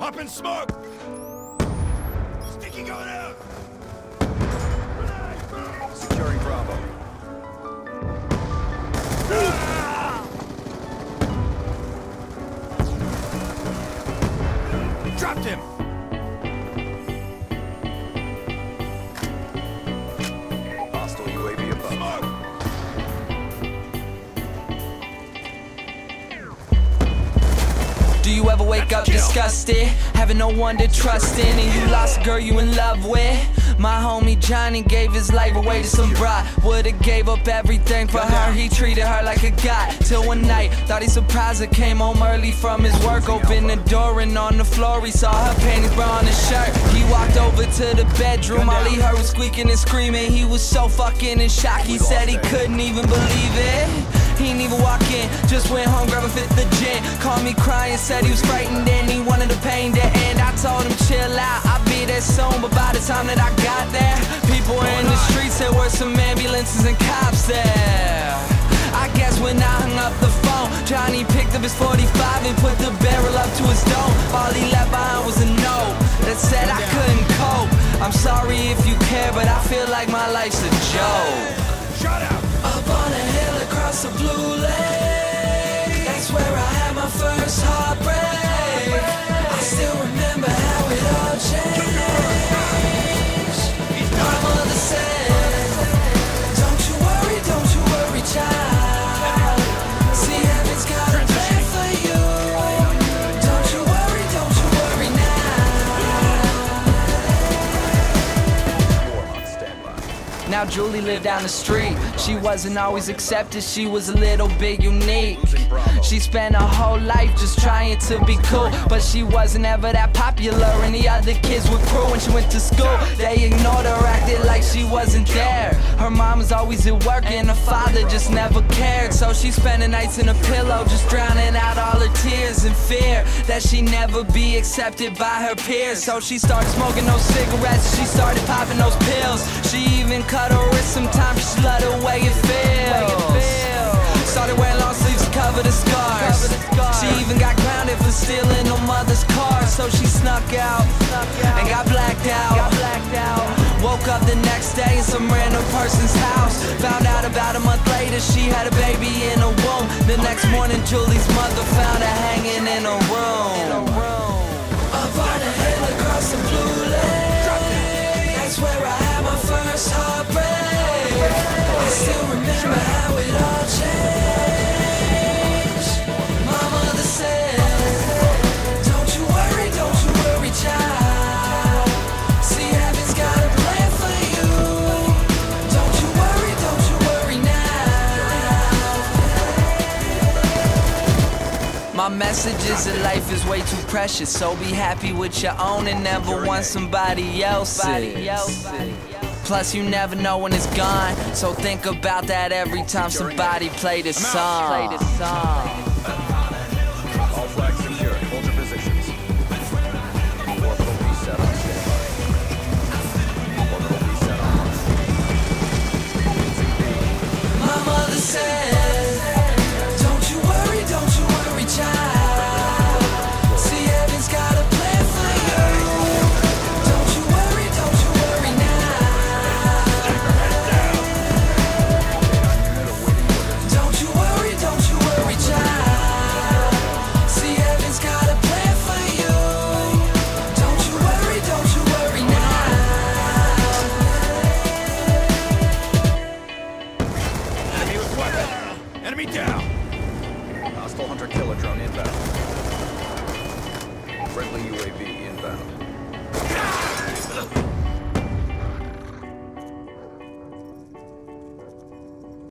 Popping smoke! Sticky going out! Securing Bravo. Dropped him! Hostile UAV above. Smoke! Do you ever wake up disgusted, having no one to trust in, and you lost a girl you in love with? My homie Johnny gave his life away to some bride. Would've gave up everything for her, he treated her like a god. Till one night, thought he surprised her, came home early from his work. Opened the door and on the floor he saw her panties, bra on his shirt. He walked over to the bedroom, all he heard was squeaking and screaming. He was so fucking in shock, he said he couldn't even believe it. He didn't even walk in, just went home, grabbed a fifth of gin. Called me crying, said he was frightened and he wanted the pain to end. I told him chill out, I'll be there soon. But by the time that I got there, people were in the streets, there were some ambulances and cops there. I guess when I hung up the phone, Johnny picked up his 45 and put the barrel up to his dome. All he left behind was a note that said I couldn't cope. I'm sorry if you care, but I feel like my life's a joke. Shut up! Up on a hill across the blue lake, that's where I had my first heartbreak. I still remember how it all changed. My mother said, don't you worry, child. See, heaven's got a plan for you. Don't you worry now. Now Julie lived down the street. She wasn't always accepted, she was a little bit unique. She spent her whole life just trying to be cool, but she wasn't ever that popular, and the other kids were cruel. When she went to school, they ignored her, acted like she wasn't there. Her mom was always at work and her father just never cared. So she spent the nights in a pillow, just drowning out all her tears in fear that she never be accepted by her peers. So she started smoking those cigarettes, she started popping those pills. She even cut her wrist sometimes, she let her way it feels. Started wearing long sleeves to cover the scars. She even got grounded for stealing her mother's car. So she snuck out and got blacked out. Woke up the next day in some random person's house. Found out about a month later she had a baby in her womb. The next morning Julie's mother found her hanging in her room. Up on a hill across the blue lake, that's where I had my first heartbreak. I still remember how it all changed. My mother said, don't you worry, child. See, heaven's got a plan for you. Don't you worry now. My message is that life is way too precious, so be happy with your own and never want somebody else's. Plus you never know when it's gone, so think about that every time somebody play this song. All flags secured. Hold your positions. Orbital reset on standby. Orbital reset on. My mother said, don't you worry, child. See, heaven's got a plan for you. Don't you worry now. Don't you worry, child. See, heaven's got a plan for you. Don't you worry now. Enemy with weapon. Enemy down. Hostile hunter-killer drone inbound.